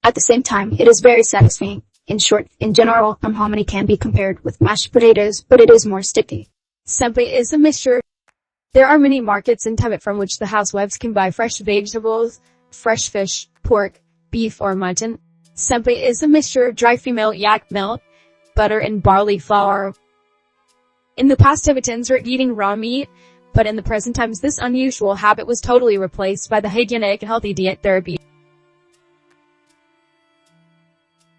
At the same time, it is very satisfying. In short, in general, hominy can be compared with mashed potatoes, but it is more sticky. Tsampa is a mixture. There are many markets in Tibet from which the housewives can buy fresh vegetables, fresh fish, pork, beef or mutton. Tsampa is a mixture of dry female yak milk, butter and barley flour. In the past, Tibetans were eating raw meat, but in the present times this unusual habit was totally replaced by the hygienic and healthy diet therapy.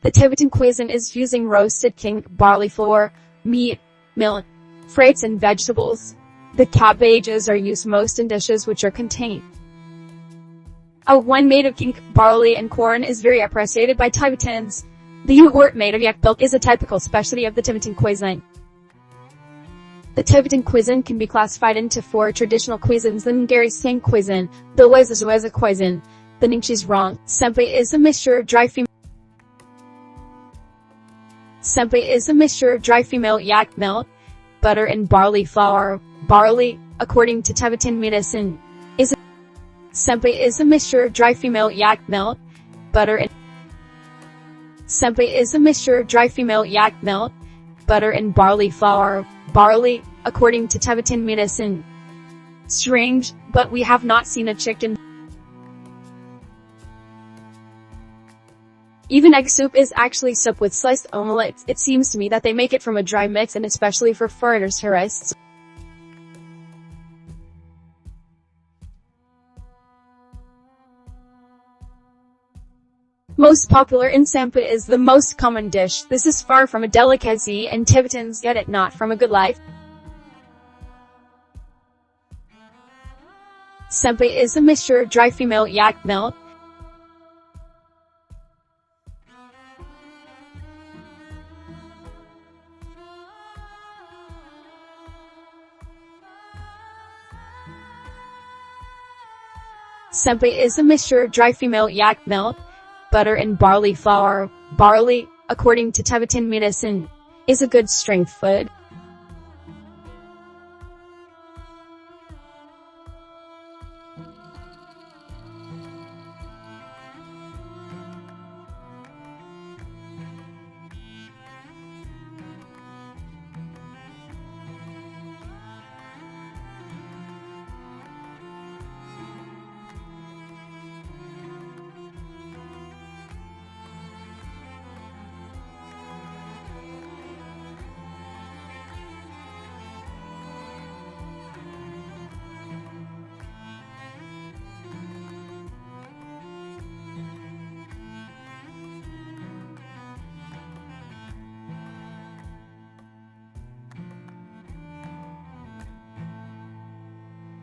The Tibetan cuisine is using roasted king barley flour, meat, milk, fruits and vegetables. The cabbages are used most in dishes which are contained. A wine made of king barley and corn is very appreciated by Tibetans. The yogurt made of yak milk is a typical specialty of the Tibetan cuisine. The Tibetan cuisine can be classified into 4 traditional cuisines: the Ngari Sang cuisine, the Weza cuisine, the Ningxi's Rong. Tsampa is a mixture of dry female yak milk, butter and barley flour. Barley, according to Tibetan medicine, is Tsampa is a mixture of dry female yak milk, butter and barley flour. Barley, according to Tibetan medicine. Strange, but we have not seen a chicken. Even egg soup is actually soup with sliced omelettes. It seems to me that they make it from a dry mix, and especially for foreigners, tourists. Most popular in Tsampa is the most common dish. This is far from a delicacy, and Tibetans get it not from a good life. Tsampa is a mixture of dry female yak milk, butter and barley flour. Barley, according to Tibetan medicine, is a good strength food.